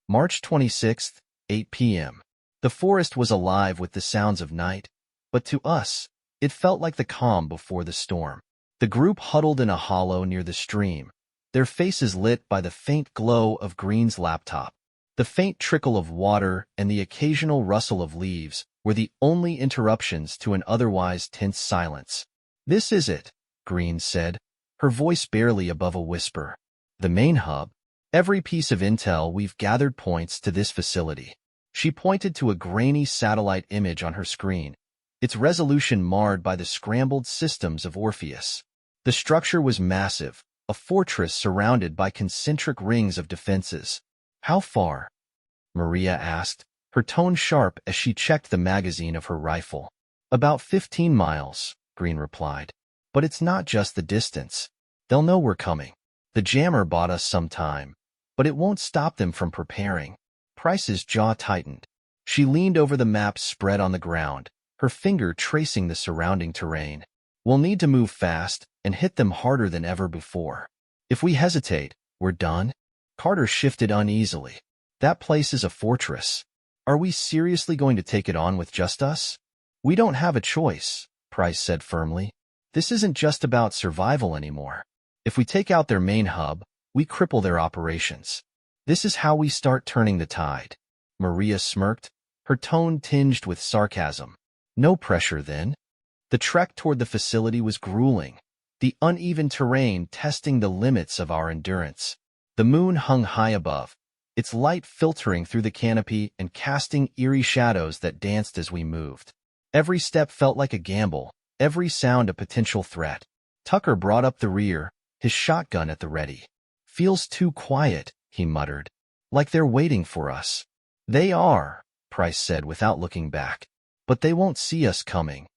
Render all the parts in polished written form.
March 26th, 8 p.m. The forest was alive with the sounds of night, but to us, it felt like the calm before the storm. The group huddled in a hollow near the stream, their faces lit by the faint glow of Green's laptop. The faint trickle of water and the occasional rustle of leaves were the only interruptions to an otherwise tense silence. "This is it," Green said, her voice barely above a whisper. "The main hub. Every piece of intel we've gathered points to this facility." She pointed to a grainy satellite image on her screen, its resolution marred by the scrambled systems of Orpheus. The structure was massive, a fortress surrounded by concentric rings of defenses. "How far?" Maria asked, her tone sharp as she checked the magazine of her rifle. "About 15 miles, Green replied. "But it's not just the distance. They'll know we're coming. The jammer bought us some time, but it won't stop them from preparing." Price's jaw tightened. She leaned over the map spread on the ground, her finger tracing the surrounding terrain. "We'll need to move fast and hit them harder than ever before. If we hesitate, we're done." Carter shifted uneasily. "That place is a fortress. Are we seriously going to take it on with just us?" "We don't have a choice," Price said firmly. "This isn't just about survival anymore. If we take out their main hub, we cripple their operations. This is how we start turning the tide." Maria smirked, her tone tinged with sarcasm. "No pressure, then." The trek toward the facility was grueling, the uneven terrain testing the limits of our endurance. The moon hung high above, its light filtering through the canopy and casting eerie shadows that danced as we moved. Every step felt like a gamble, every sound a potential threat. Tucker brought up the rear, his shotgun at the ready. "Feels too quiet," he muttered. "Like they're waiting for us." "They are," Price said without looking back. "But they won't see us coming."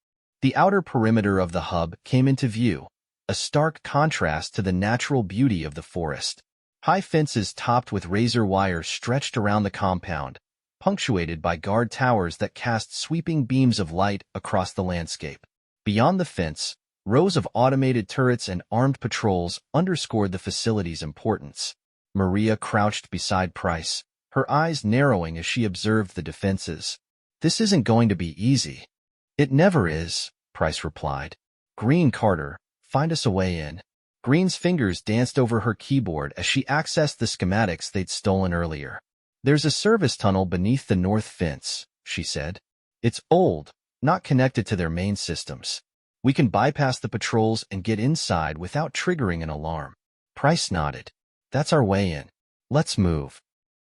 The outer perimeter of the hub came into view, a stark contrast to the natural beauty of the forest. High fences topped with razor wire stretched around the compound, punctuated by guard towers that cast sweeping beams of light across the landscape. Beyond the fence, rows of automated turrets and armed patrols underscored the facility's importance. Maria crouched beside Price, her eyes narrowing as she observed the defenses. "This isn't going to be easy." "It never is," Price replied. "Green, Carter, find us a way in." Green's fingers danced over her keyboard as she accessed the schematics they'd stolen earlier. "There's a service tunnel beneath the north fence," she said. "It's old, not connected to their main systems. We can bypass the patrols and get inside without triggering an alarm." Price nodded. "That's our way in. Let's move."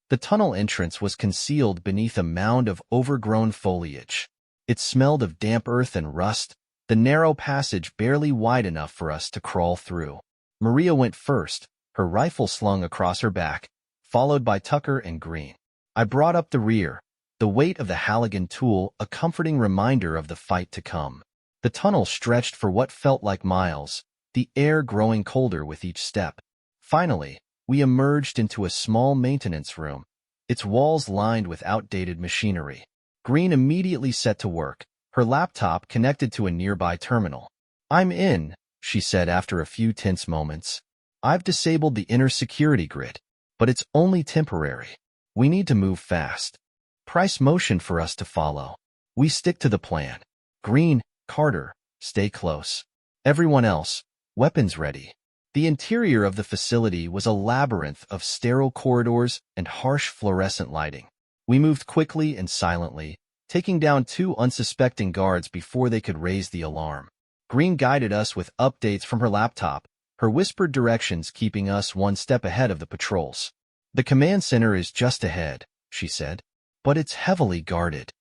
The tunnel entrance was concealed beneath a mound of overgrown foliage. It smelled of damp earth and rust, the narrow passage barely wide enough for us to crawl through. Maria went first, her rifle slung across her back, followed by Tucker and Green. I brought up the rear, the weight of the Halligan tool a comforting reminder of the fight to come. The tunnel stretched for what felt like miles, the air growing colder with each step. Finally, we emerged into a small maintenance room, its walls lined with outdated machinery. Green immediately set to work, her laptop connected to a nearby terminal. "I'm in," she said after a few tense moments. "I've disabled the inner security grid, but it's only temporary. We need to move fast." Price motioned for us to follow. "We stick to the plan. Green, Carter, stay close. Everyone else, weapons ready." The interior of the facility was a labyrinth of sterile corridors and harsh fluorescent lighting. We moved quickly and silently, taking down 2 unsuspecting guards before they could raise the alarm. Green guided us with updates from her laptop, her whispered directions keeping us one step ahead of the patrols. "The command center is just ahead," she said, "but it's heavily guarded."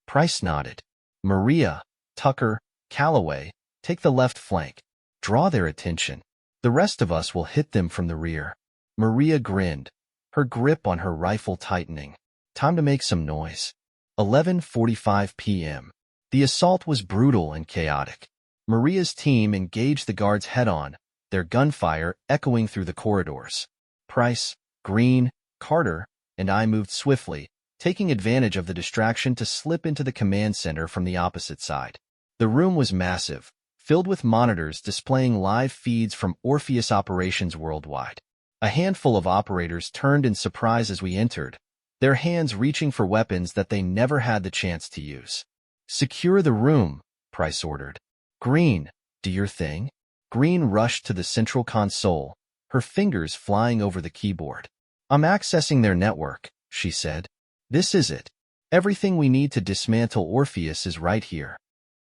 Price nodded. "Maria, Tucker, Calloway, take the left flank. Draw their attention. The rest of us will hit them from the rear." Maria grinned, her grip on her rifle tightening. "Time to make some noise." 11:45 p.m. The assault was brutal and chaotic. Maria's team engaged the guards head-on, their gunfire echoing through the corridors. Price, Green, Carter, and I moved swiftly, taking advantage of the distraction to slip into the command center from the opposite side. The room was massive, filled with monitors displaying live feeds from Orpheus operations worldwide. A handful of operators turned in surprise as we entered, their hands reaching for weapons that they never had the chance to use. "Secure the room," Price ordered. "Green, do your thing." Green rushed to the central console, her fingers flying over the keyboard. "I'm accessing their network," she said. "This is it. Everything we need to dismantle Orpheus is right here."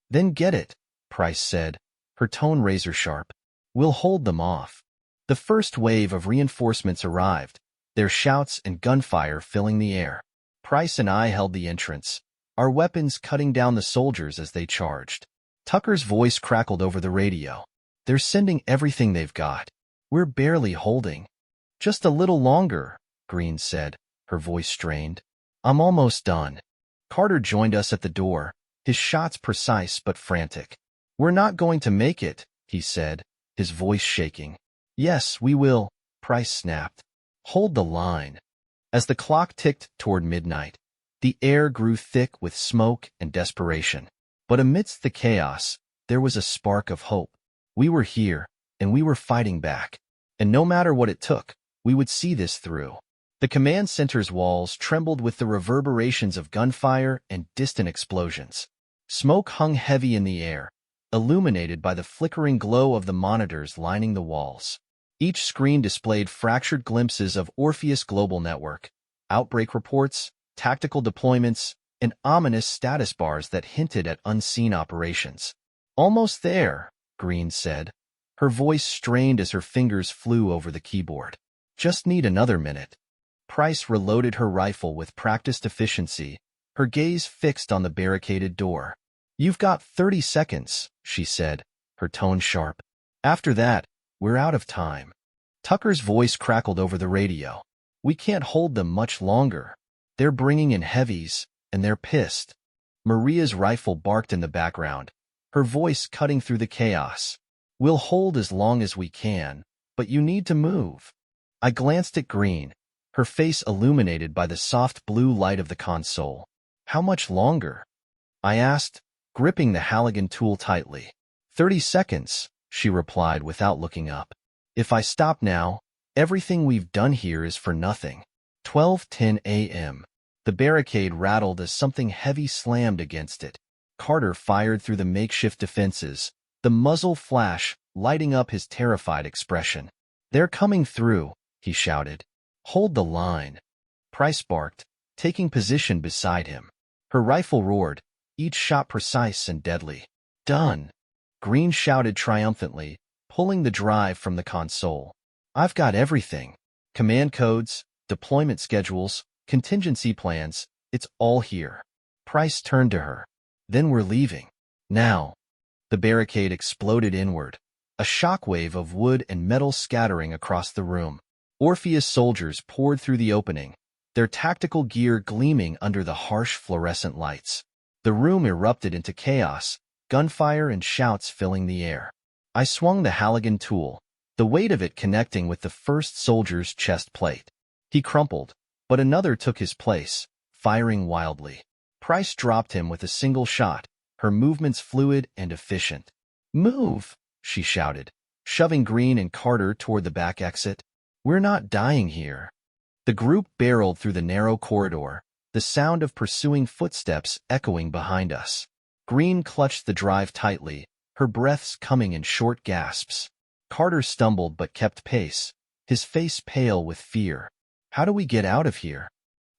"Then get it," Price said, her tone razor-sharp. "We'll hold them off." The first wave of reinforcements arrived, their shouts and gunfire filling the air. Price and I held the entrance, our weapons cutting down the soldiers as they charged. Tucker's voice crackled over the radio. "They're sending everything they've got. We're barely holding." "Just a little longer," Green said, her voice strained. "I'm almost done." Carter joined us at the door, his shots precise but frantic. "We're not going to make it," he said, his voice shaking. "Yes, we will," Price snapped. "Hold the line." As the clock ticked toward midnight, the air grew thick with smoke and desperation. But amidst the chaos, there was a spark of hope. We were here, and we were fighting back. And no matter what it took, we would see this through. The command center's walls trembled with the reverberations of gunfire and distant explosions. Smoke hung heavy in the air, illuminated by the flickering glow of the monitors lining the walls. Each screen displayed fractured glimpses of Orpheus Global Network, outbreak reports, tactical deployments, and ominous status bars that hinted at unseen operations. "Almost there," Green said, her voice strained as her fingers flew over the keyboard. "Just need another minute." Price reloaded her rifle with practiced efficiency, her gaze fixed on the barricaded door. "You've got 30 seconds, she said, her tone sharp. "After that, we're out of time." Tucker's voice crackled over the radio. "We can't hold them much longer. They're bringing in heavies, and they're pissed." Maria's rifle barked in the background, her voice cutting through the chaos. "We'll hold as long as we can, but you need to move." I glanced at Green, her face illuminated by the soft blue light of the console. "How much longer?" I asked, gripping the Halligan tool tightly. 30 seconds, she replied without looking up. "If I stop now, everything we've done here is for nothing." 12:10 a.m. The barricade rattled as something heavy slammed against it. Carter fired through the makeshift defenses, the muzzle flash lighting up his terrified expression. "They're coming through," he shouted. "Hold the line." Price barked, taking position beside him. Her rifle roared, each shot precise and deadly. "Done," Green shouted triumphantly, pulling the drive from the console. "I've got everything. Command codes, deployment schedules, contingency plans, it's all here." Price turned to her. "Then we're leaving. Now." The barricade exploded inward, a shockwave of wood and metal scattering across the room. Orpheus soldiers poured through the opening, their tactical gear gleaming under the harsh fluorescent lights. The room erupted into chaos, gunfire and shouts filling the air. I swung the Halligan tool, the weight of it connecting with the first soldier's chest plate. He crumpled, but another took his place, firing wildly. Price dropped him with a single shot, her movements fluid and efficient. "Move!" she shouted, shoving Green and Carter toward the back exit. "We're not dying here." The group barreled through the narrow corridor, the sound of pursuing footsteps echoing behind us. Green clutched the drive tightly, her breaths coming in short gasps. Carter stumbled but kept pace, his face pale with fear. "How do we get out of here?"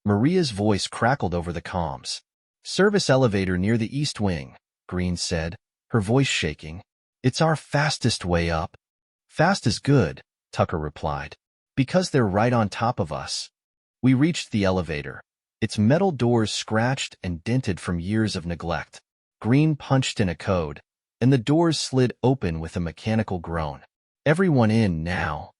Maria's voice crackled over the comms. "Service elevator near the east wing," Green said, her voice shaking. "It's our fastest way up." "Fast is good," Tucker replied, "because they're right on top of us." We reached the elevator, its metal doors scratched and dented from years of neglect. Green punched in a code, and the doors slid open with a mechanical groan. "Everyone in now,"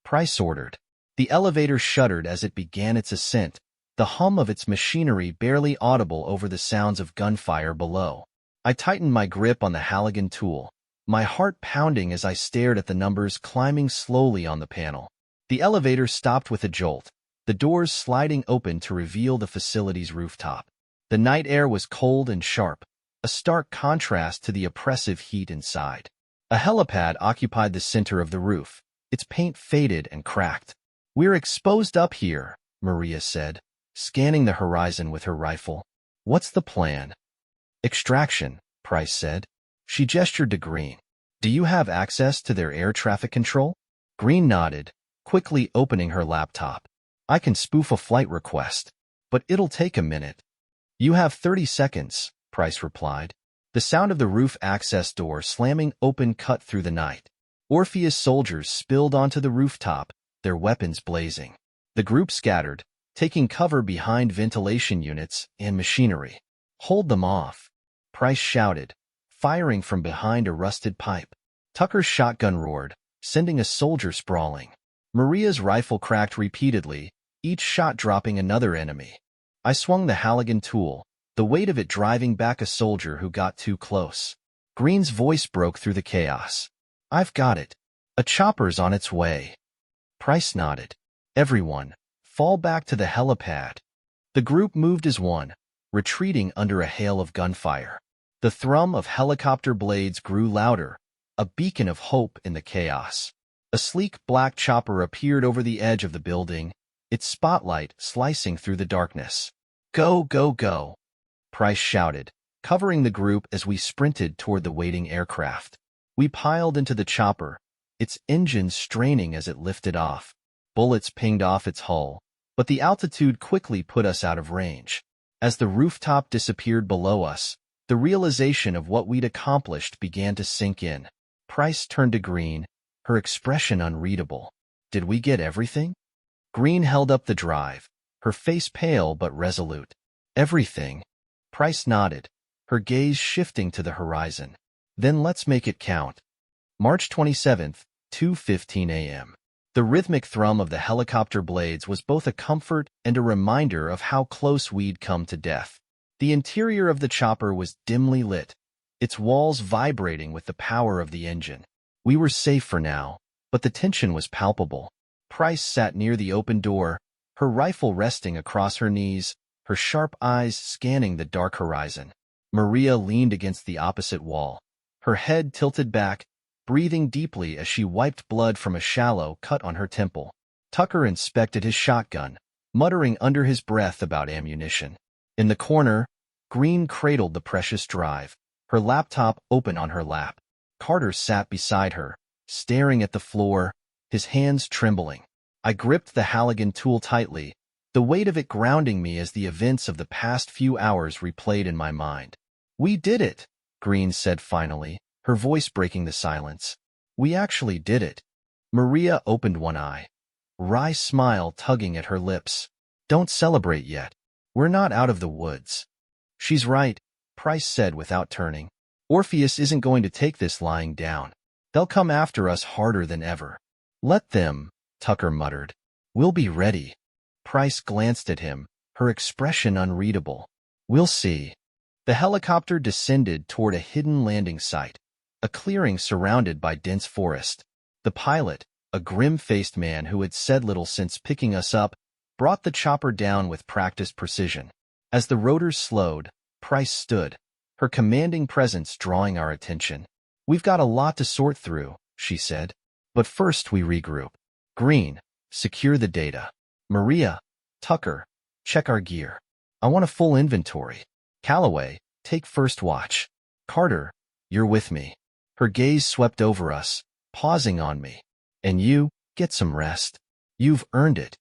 Price ordered. The elevator shuddered as it began its ascent, the hum of its machinery barely audible over the sounds of gunfire below. I tightened my grip on the Halligan tool, my heart pounding as I stared at the numbers climbing slowly on the panel. The elevator stopped with a jolt, the doors sliding open to reveal the facility's rooftop. The night air was cold and sharp, a stark contrast to the oppressive heat inside. A helipad occupied the center of the roof, its paint faded and cracked. "We're exposed up here," Maria said, scanning the horizon with her rifle. "What's the plan?" "Extraction," Price said. She gestured to Green. "Do you have access to their air traffic control?" Green nodded, quickly opening her laptop. "I can spoof a flight request, but it'll take a minute." "You have 30 seconds," Price replied. The sound of the roof access door slamming open cut through the night. Orpheus soldiers spilled onto the rooftop, their weapons blazing. The group scattered, taking cover behind ventilation units and machinery. "Hold them off," Price shouted, firing from behind a rusted pipe. Tucker's shotgun roared, sending a soldier sprawling. Maria's rifle cracked repeatedly, each shot dropping another enemy. I swung the Halligan tool, the weight of it driving back a soldier who got too close. Green's voice broke through the chaos. "I've got it. A chopper's on its way." Price nodded. "Everyone, fall back to the helipad." The group moved as one, retreating under a hail of gunfire. The thrum of helicopter blades grew louder, a beacon of hope in the chaos. A sleek black chopper appeared over the edge of the building, its spotlight slicing through the darkness. "Go, go, go!" Price shouted, covering the group as we sprinted toward the waiting aircraft. We piled into the chopper, its engines straining as it lifted off. Bullets pinged off its hull, but the altitude quickly put us out of range. As the rooftop disappeared below us, the realization of what we'd accomplished began to sink in. Price turned to Green, her expression unreadable. "Did we get everything?" Green held up the drive, her face pale but resolute. "Everything." Price nodded, her gaze shifting to the horizon. "Then let's make it count." March 27th, 2:15 a.m. The rhythmic thrum of the helicopter blades was both a comfort and a reminder of how close we'd come to death. The interior of the chopper was dimly lit, its walls vibrating with the power of the engine. We were safe for now, but the tension was palpable. Price sat near the open door, her rifle resting across her knees, her sharp eyes scanning the dark horizon. Maria leaned against the opposite wall, her head tilted back, breathing deeply as she wiped blood from a shallow cut on her temple. Tucker inspected his shotgun, muttering under his breath about ammunition. In the corner, Green cradled the precious drive, her laptop open on her lap. Carter sat beside her, staring at the floor, his hands trembling. I gripped the Halligan tool tightly, the weight of it grounding me as the events of the past few hours replayed in my mind. "We did it," Green said finally, her voice breaking the silence. "We actually did it." Maria opened one eye, wry smile tugging at her lips. "Don't celebrate yet. We're not out of the woods." "She's right," Price said without turning. "Orpheus isn't going to take this lying down. They'll come after us harder than ever." "Let them," Tucker muttered. "We'll be ready." Price glanced at him, her expression unreadable. "We'll see." The helicopter descended toward a hidden landing site, a clearing surrounded by dense forest. The pilot, a grim-faced man who had said little since picking us up, brought the chopper down with practiced precision. As the rotors slowed, Price stood, her commanding presence drawing our attention. "We've got a lot to sort through," she said. "But first we regroup. Green, secure the data. Maria, Tucker, check our gear. I want a full inventory. Calloway, take first watch. Carter, you're with me." Her gaze swept over us, pausing on me. "And you, get some rest. You've earned it."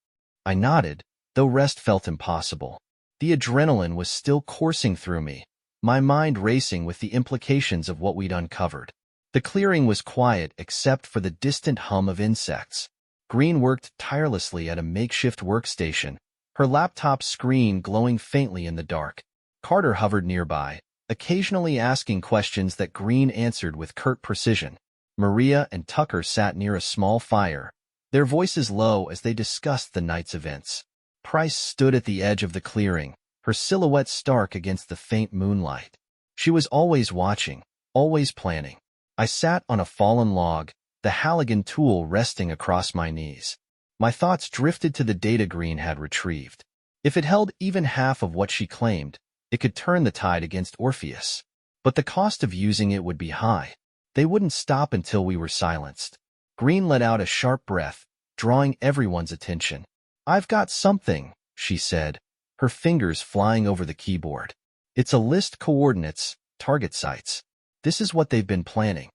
I nodded, though rest felt impossible. The adrenaline was still coursing through me, my mind racing with the implications of what we'd uncovered. The clearing was quiet except for the distant hum of insects. Green worked tirelessly at a makeshift workstation, her laptop screen glowing faintly in the dark. Carter hovered nearby, occasionally asking questions that Green answered with curt precision. Maria and Tucker sat near a small fire, their voices low as they discussed the night's events. Price stood at the edge of the clearing, her silhouette stark against the faint moonlight. She was always watching, always planning. I sat on a fallen log, the Halligan tool resting across my knees. My thoughts drifted to the data Green had retrieved. If it held even half of what she claimed, it could turn the tide against Orpheus. But the cost of using it would be high. They wouldn't stop until we were silenced. Green let out a sharp breath, drawing everyone's attention. "I've got something," she said, her fingers flying over the keyboard. It's a list: coordinates, target sites. This is what they've been planning.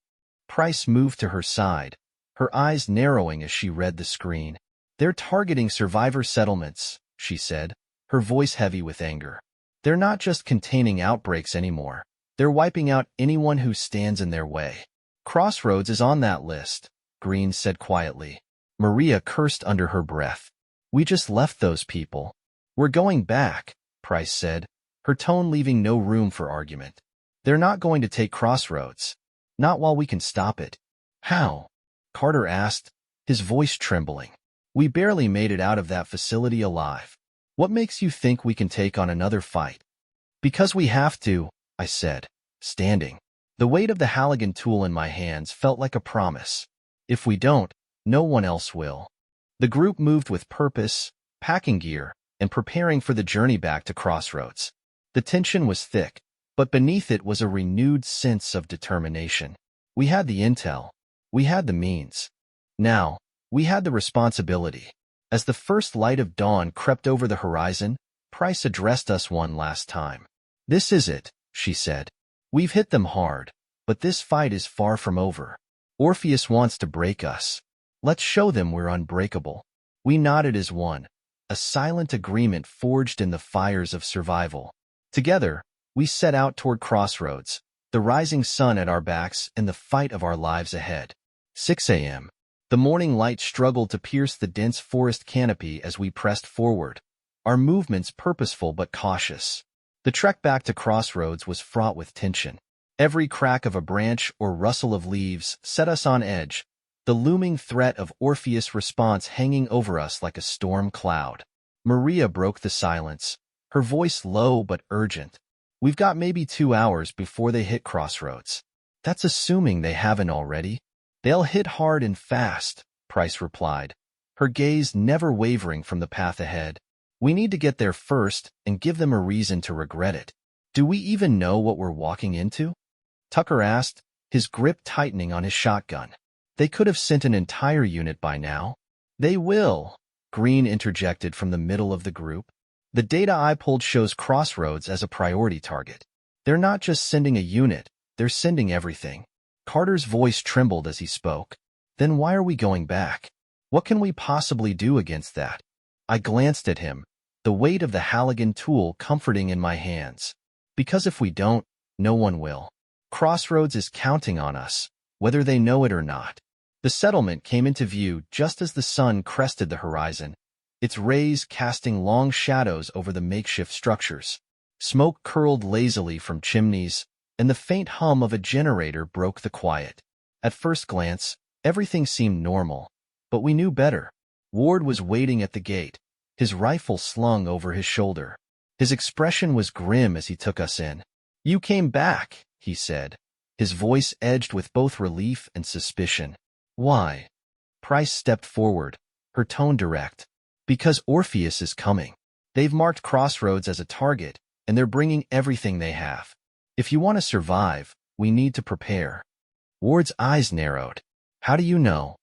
Price moved to her side, her eyes narrowing as she read the screen. They're targeting survivor settlements, she said, her voice heavy with anger. They're not just containing outbreaks anymore. They're wiping out anyone who stands in their way. Crossroads is on that list, Green said quietly. Maria cursed under her breath. We just left those people. We're going back, Price said, her tone leaving no room for argument. They're not going to take Crossroads. Not while we can stop it. How? Carter asked, his voice trembling. We barely made it out of that facility alive. What makes you think we can take on another fight? Because we have to, I said, standing. The weight of the Halligan tool in my hands felt like a promise. If we don't, no one else will. The group moved with purpose, packing gear, and preparing for the journey back to Crossroads. The tension was thick, but beneath it was a renewed sense of determination. We had the intel. We had the means. Now, we had the responsibility. As the first light of dawn crept over the horizon, Price addressed us one last time. This is it, she said. We've hit them hard, but this fight is far from over. Orpheus wants to break us. Let's show them we're unbreakable. We nodded as one, a silent agreement forged in the fires of survival. Together, we set out toward Crossroads, the rising sun at our backs and the fight of our lives ahead. 6 a.m. The morning light struggled to pierce the dense forest canopy as we pressed forward, our movements purposeful but cautious. The trek back to Crossroads was fraught with tension. Every crack of a branch or rustle of leaves set us on edge, the looming threat of Orpheus' response hanging over us like a storm cloud. Maria broke the silence, her voice low but urgent. We've got maybe 2 hours before they hit Crossroads. That's assuming they haven't already. They'll hit hard and fast, Price replied, her gaze never wavering from the path ahead. We need to get there first and give them a reason to regret it. Do we even know what we're walking into? Tucker asked, his grip tightening on his shotgun. They could have sent an entire unit by now. They will, Green interjected from the middle of the group. The data I pulled shows Crossroads as a priority target. They're not just sending a unit, they're sending everything. Carter's voice trembled as he spoke. Then why are we going back? What can we possibly do against that? I glanced at him, the weight of the Halligan tool comforting in my hands. Because if we don't, no one will. Crossroads is counting on us, whether they know it or not. The settlement came into view just as the sun crested the horizon, its rays casting long shadows over the makeshift structures. Smoke curled lazily from chimneys, and the faint hum of a generator broke the quiet. At first glance, everything seemed normal, but we knew better. Ward was waiting at the gate, his rifle slung over his shoulder. His expression was grim as he took us in. You came back, he said, his voice edged with both relief and suspicion. Why? Price stepped forward, her tone direct. Because Orpheus is coming. They've marked Crossroads as a target, and they're bringing everything they have. If you want to survive, we need to prepare. Ward's eyes narrowed. How do you know?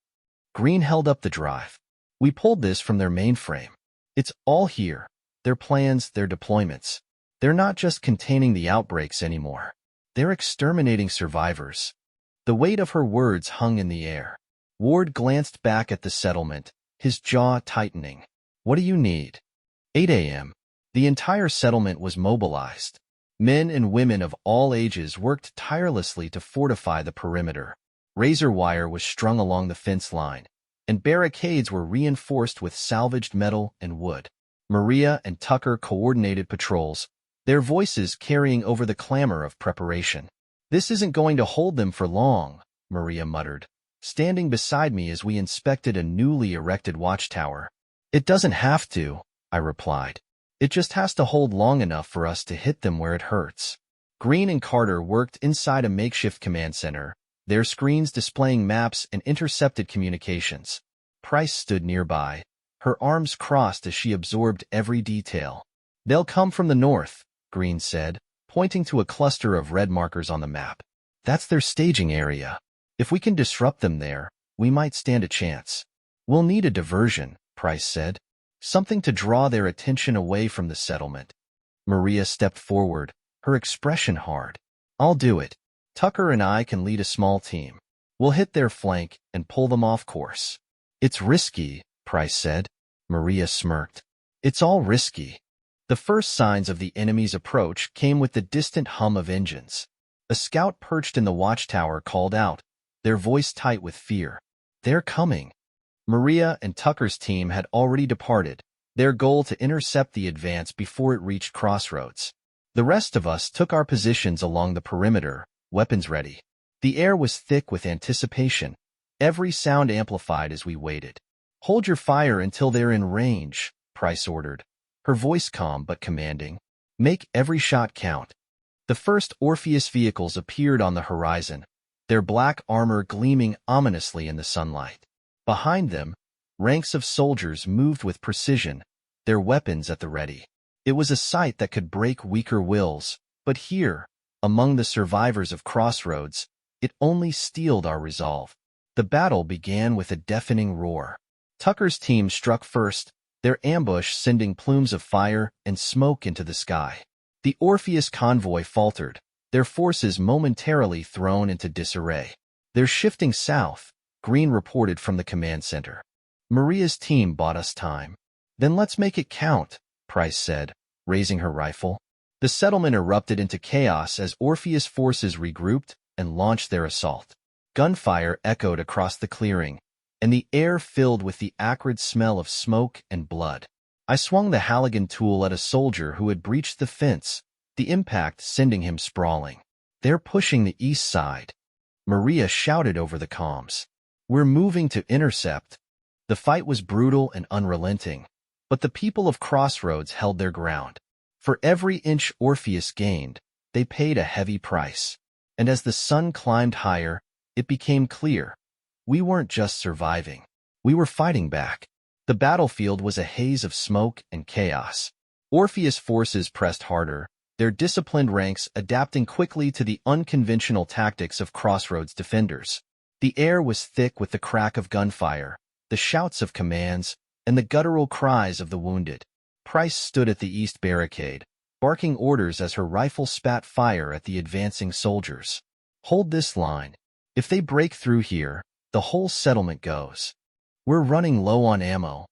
Green held up the drive. We pulled this from their mainframe. It's all here. Their plans, their deployments. They're not just containing the outbreaks anymore. They're exterminating survivors. The weight of her words hung in the air. Ward glanced back at the settlement, his jaw tightening. What do you need? 8 a.m. The entire settlement was mobilized. Men and women of all ages worked tirelessly to fortify the perimeter. Razor wire was strung along the fence line, and barricades were reinforced with salvaged metal and wood. Maria and Tucker coordinated patrols, their voices carrying over the clamor of preparation. This isn't going to hold them for long, Maria muttered, standing beside me as we inspected a newly erected watchtower. It doesn't have to, I replied. It just has to hold long enough for us to hit them where it hurts. Green and Carter worked inside a makeshift command center, their screens displaying maps and intercepted communications. Price stood nearby, her arms crossed as she absorbed every detail. They'll come from the north, Green said, pointing to a cluster of red markers on the map. That's their staging area. If we can disrupt them there, we might stand a chance. We'll need a diversion, Price said. something to draw their attention away from the settlement. Maria stepped forward, her expression hard. I'll do it. Tucker and I can lead a small team. We'll hit their flank and pull them off course. It's risky, Price said. Maria smirked. It's all risky. The first signs of the enemy's approach came with the distant hum of engines. A scout perched in the watchtower called out, their voice tight with fear. They're coming. Maria and Tucker's team had already departed, their goal to intercept the advance before it reached crossroads. The rest of us took our positions along the perimeter, weapons ready. The air was thick with anticipation, every sound amplified as we waited. Hold your fire until they're in range, Price ordered, her voice calm but commanding. Make every shot count. The first Orpheus vehicles appeared on the horizon, their black armor gleaming ominously in the sunlight. Behind them, ranks of soldiers moved with precision, their weapons at the ready. It was a sight that could break weaker wills, but here, among the survivors of Crossroads, it only steeled our resolve. The battle began with a deafening roar. Tucker's team struck first, their ambush sending plumes of fire and smoke into the sky. The Orpheus convoy faltered, their forces momentarily thrown into disarray. They're shifting south, Green reported from the command center. Maria's team bought us time. Then let's make it count, Price said, raising her rifle. The settlement erupted into chaos as Orpheus forces regrouped and launched their assault. Gunfire echoed across the clearing, and the air filled with the acrid smell of smoke and blood. I swung the Halligan tool at a soldier who had breached the fence, the impact sending him sprawling. They're pushing the east side. Maria shouted over the comms. We're moving to intercept. The fight was brutal and unrelenting, but the people of Crossroads held their ground. For every inch Orpheus gained, they paid a heavy price. And as the sun climbed higher, it became clear. We weren't just surviving. We were fighting back. The battlefield was a haze of smoke and chaos. Orpheus forces pressed harder, their disciplined ranks adapting quickly to the unconventional tactics of Crossroads defenders. The air was thick with the crack of gunfire, the shouts of commands, and the guttural cries of the wounded. Price stood at the east barricade, barking orders as her rifle spat fire at the advancing soldiers. Hold this line. If they break through here, the whole settlement goes. We're running low on ammo,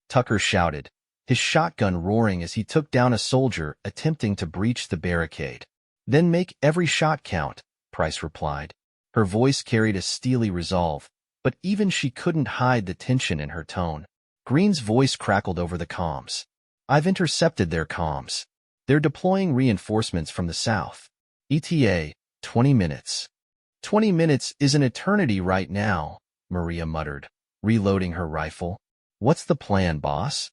Tucker shouted, his shotgun roaring as he took down a soldier attempting to breach the barricade. Then make every shot count, Price replied. Her voice carried a steely resolve, but even she couldn't hide the tension in her tone. Green's voice crackled over the comms. I've intercepted their comms. They're deploying reinforcements from the south. ETA, 20 minutes. 20 minutes is an eternity right now, Maria muttered, reloading her rifle. What's the plan, boss?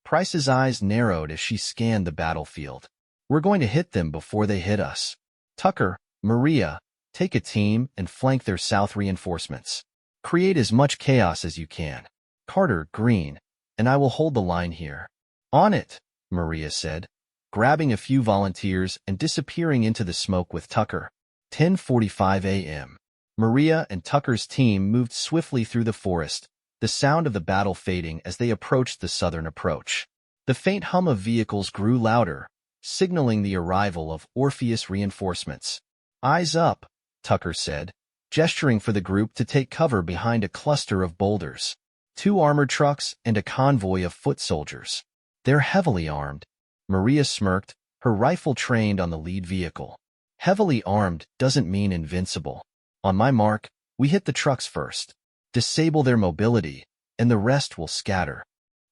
Price's eyes narrowed as she scanned the battlefield. We're going to hit them before they hit us. Tucker, Maria, take a team and flank their south reinforcements. Create as much chaos as you can. Carter, Green, and I will hold the line here. On it, Maria said, grabbing a few volunteers and disappearing into the smoke with Tucker. 10:45 a.m. Maria and Tucker's team moved swiftly through the forest, the sound of the battle fading as they approached the southern approach. The faint hum of vehicles grew louder, signaling the arrival of Orpheus reinforcements. Eyes up, Tucker said, gesturing for the group to take cover behind a cluster of boulders. 2 armored trucks and a convoy of foot soldiers. They're heavily armed. Maria smirked, her rifle trained on the lead vehicle. Heavily armed doesn't mean invincible. On my mark, we hit the trucks first. Disable their mobility, and the rest will scatter.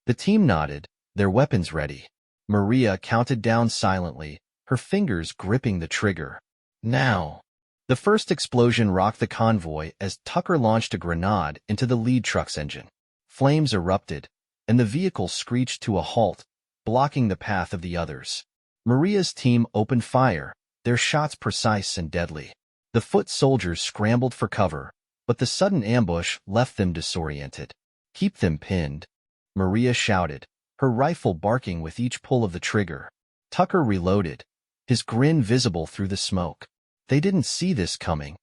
The team nodded, their weapons ready. Maria counted down silently, her fingers gripping the trigger. Now. The first explosion rocked the convoy as Tucker launched a grenade into the lead truck's engine. Flames erupted, and the vehicle screeched to a halt, blocking the path of the others. Maria's team opened fire, their shots precise and deadly. The foot soldiers scrambled for cover, but the sudden ambush left them disoriented. Keep them pinned, Maria shouted, her rifle barking with each pull of the trigger. Tucker reloaded, his grin visible through the smoke. They didn't see this coming.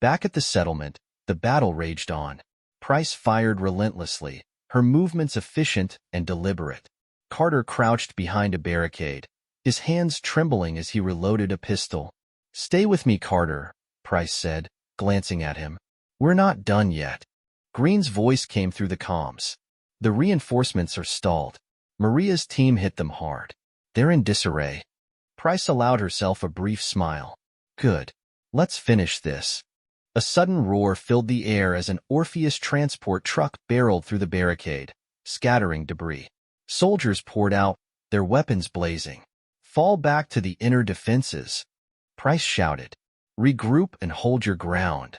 Back at the settlement, the battle raged on. Price fired relentlessly, her movements efficient and deliberate. Carter crouched behind a barricade, his hands trembling as he reloaded a pistol. "Stay with me, Carter," Price said, glancing at him. "We're not done yet." Green's voice came through the comms. "The reinforcements are stalled. Maria's team hit them hard. They're in disarray." Price allowed herself a brief smile. "Good. Let's finish this." A sudden roar filled the air as an Orpheus transport truck barreled through the barricade, scattering debris. Soldiers poured out, their weapons blazing. "Fall back to the inner defenses," Price shouted. "Regroup and hold your ground."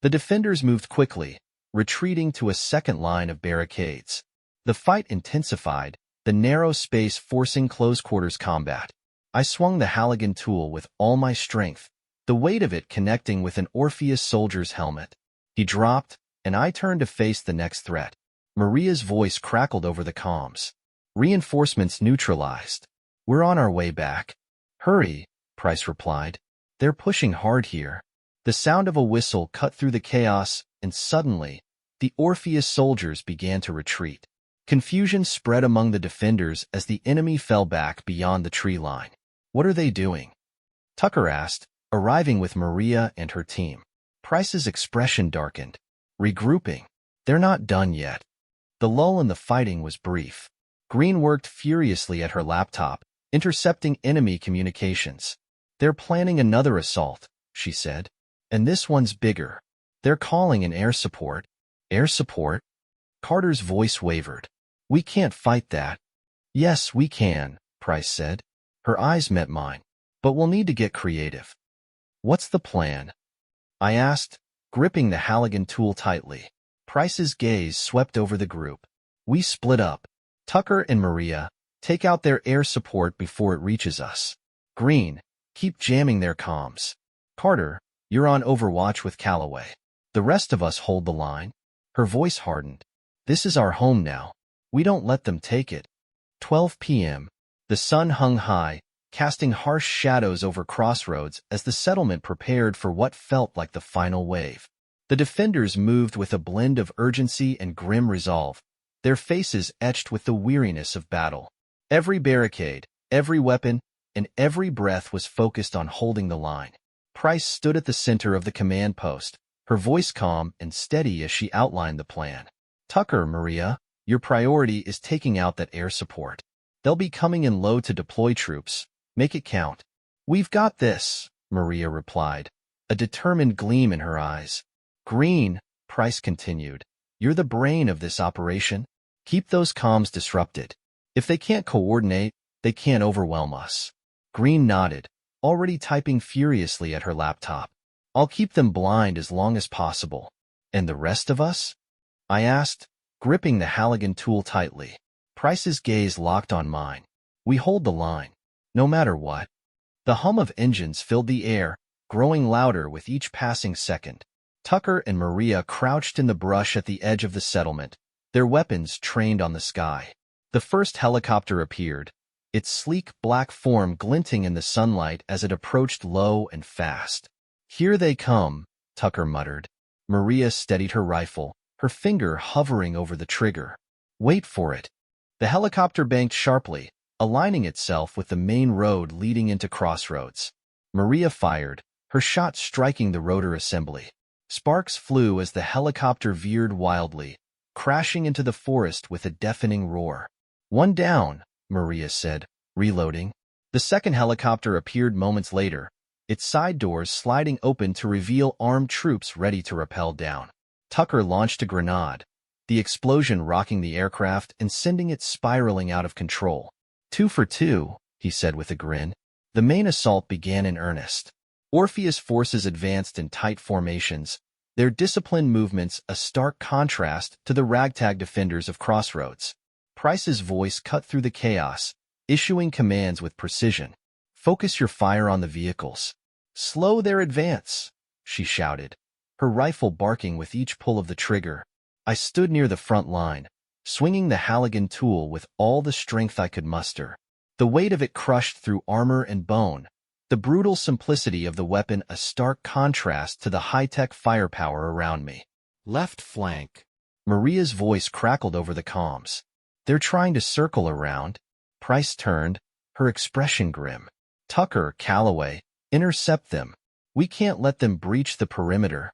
The defenders moved quickly, retreating to a second line of barricades. The fight intensified, the narrow space forcing close-quarters combat. I swung the Halligan tool with all my strength, the weight of it connecting with an Orpheus soldier's helmet. He dropped, and I turned to face the next threat. Maria's voice crackled over the comms. "Reinforcements neutralized. We're on our way back." "Hurry," Price replied. "They're pushing hard here." The sound of a whistle cut through the chaos, and suddenly, the Orpheus soldiers began to retreat. Confusion spread among the defenders as the enemy fell back beyond the tree line. "What are they doing?" Tucker asked, arriving with Maria and her team. Price's expression darkened. "Regrouping. They're not done yet." The lull in the fighting was brief. Green worked furiously at her laptop, intercepting enemy communications. "They're planning another assault," she said. "And this one's bigger. They're calling in air support." "Air support?" Carter's voice wavered. "We can't fight that." "Yes, we can," Price said. Her eyes met mine. "But we'll need to get creative." "What's the plan?" I asked, gripping the Halligan tool tightly. Price's gaze swept over the group. "We split up. Tucker and Maria, take out their air support before it reaches us. Green, keep jamming their comms. Carter, you're on Overwatch with Calloway. The rest of us hold the line." Her voice hardened. "This is our home now. We don't let them take it." 12 p.m. The sun hung high, casting harsh shadows over Crossroads as the settlement prepared for what felt like the final wave. The defenders moved with a blend of urgency and grim resolve, their faces etched with the weariness of battle. Every barricade, every weapon, and every breath was focused on holding the line. Price stood at the center of the command post, her voice calm and steady as she outlined the plan. "Tucker, Maria, your priority is taking out that air support. They'll be coming in low to deploy troops. Make it count." "We've got this," Maria replied, a determined gleam in her eyes. "Green," Price continued, "you're the brain of this operation. Keep those comms disrupted. If they can't coordinate, they can't overwhelm us." Green nodded, already typing furiously at her laptop. "I'll keep them blind as long as possible." "And the rest of us?" I asked, gripping the Halligan tool tightly. Price's gaze locked on mine. "We hold the line, no matter what." The hum of engines filled the air, growing louder with each passing second. Tucker and Maria crouched in the brush at the edge of the settlement, their weapons trained on the sky. The first helicopter appeared, its sleek black form glinting in the sunlight as it approached low and fast. "Here they come," Tucker muttered. Maria steadied her rifle, her finger hovering over the trigger. "Wait for it." The helicopter banked sharply, aligning itself with the main road leading into Crossroads. Maria fired, her shot striking the rotor assembly. Sparks flew as the helicopter veered wildly, crashing into the forest with a deafening roar. "One down," Maria said, reloading. The second helicopter appeared moments later, its side doors sliding open to reveal armed troops ready to rappel down. Tucker launched a grenade, the explosion rocking the aircraft and sending it spiraling out of control. "2 for 2, he said with a grin. The main assault began in earnest. Orpheus forces advanced in tight formations, their disciplined movements a stark contrast to the ragtag defenders of Crossroads. Price's voice cut through the chaos, issuing commands with precision. "Focus your fire on the vehicles. Slow their advance," she shouted, her rifle barking with each pull of the trigger. I stood near the front line, swinging the Halligan tool with all the strength I could muster. The weight of it crushed through armor and bone, the brutal simplicity of the weapon a stark contrast to the high-tech firepower around me. "Left flank." Maria's voice crackled over the comms. "They're trying to circle around." Price turned, her expression grim. Tucker, Calloway, intercept them. We can't let them breach the perimeter.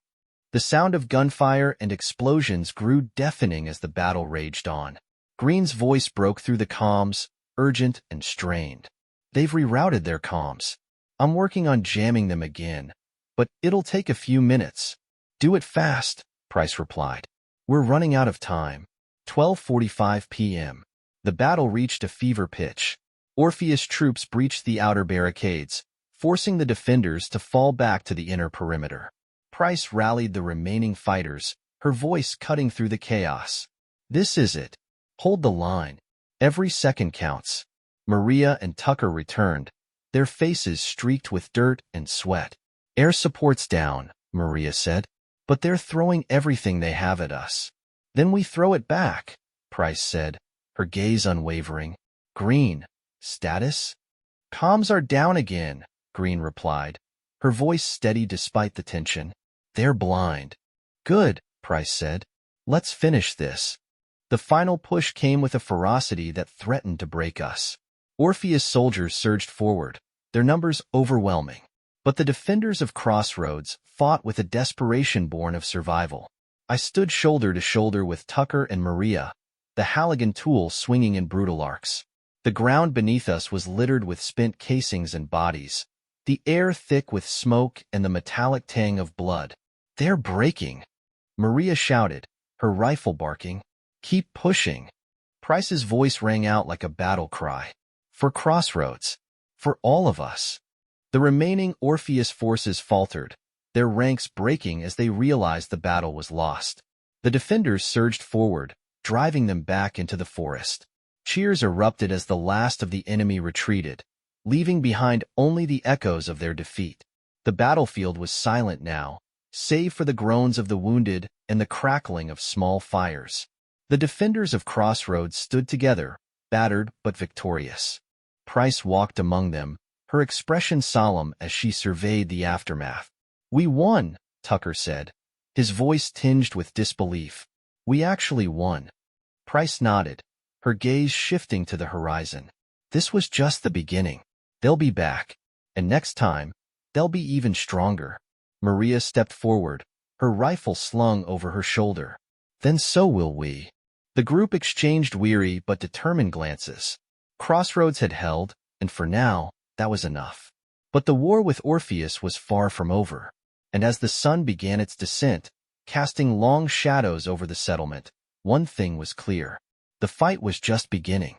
The sound of gunfire and explosions grew deafening as the battle raged on. Green's voice broke through the comms, urgent and strained. They've rerouted their comms. I'm working on jamming them again, but it'll take a few minutes. Do it fast, Price replied. We're running out of time. 12:45 p.m. The battle reached a fever pitch. Orpheus troops breached the outer barricades, forcing the defenders to fall back to the inner perimeter. Price rallied the remaining fighters, her voice cutting through the chaos. This is it. Hold the line. Every second counts. Maria and Tucker returned, their faces streaked with dirt and sweat. Air support's down, Maria said, but they're throwing everything they have at us. Then we throw it back, Price said, her gaze unwavering. Green, status? Comms are down again, Green replied, her voice steady despite the tension. They're blind. Good, Price said. Let's finish this. The final push came with a ferocity that threatened to break us. Orpheus soldiers surged forward, their numbers overwhelming. But the defenders of Crossroads fought with a desperation born of survival. I stood shoulder to shoulder with Tucker and Maria, the Halligan tool swinging in brutal arcs. The ground beneath us was littered with spent casings and bodies, the air thick with smoke and the metallic tang of blood. They're breaking, Maria shouted, her rifle barking. Keep pushing. Price's voice rang out like a battle cry. For Crossroads. For all of us. The remaining Orpheus forces faltered, their ranks breaking as they realized the battle was lost. The defenders surged forward, driving them back into the forest. Cheers erupted as the last of the enemy retreated, leaving behind only the echoes of their defeat. The battlefield was silent now, save for the groans of the wounded and the crackling of small fires. The defenders of Crossroads stood together, battered but victorious. Price walked among them, her expression solemn as she surveyed the aftermath. We won, Tucker said, his voice tinged with disbelief. We actually won. Price nodded, her gaze shifting to the horizon. This was just the beginning. They'll be back, and next time, they'll be even stronger. Maria stepped forward, her rifle slung over her shoulder. Then so will we. The group exchanged weary but determined glances. Crossroads had held, and for now, that was enough. But the war with Orpheus was far from over, and as the sun began its descent, casting long shadows over the settlement, one thing was clear. The fight was just beginning.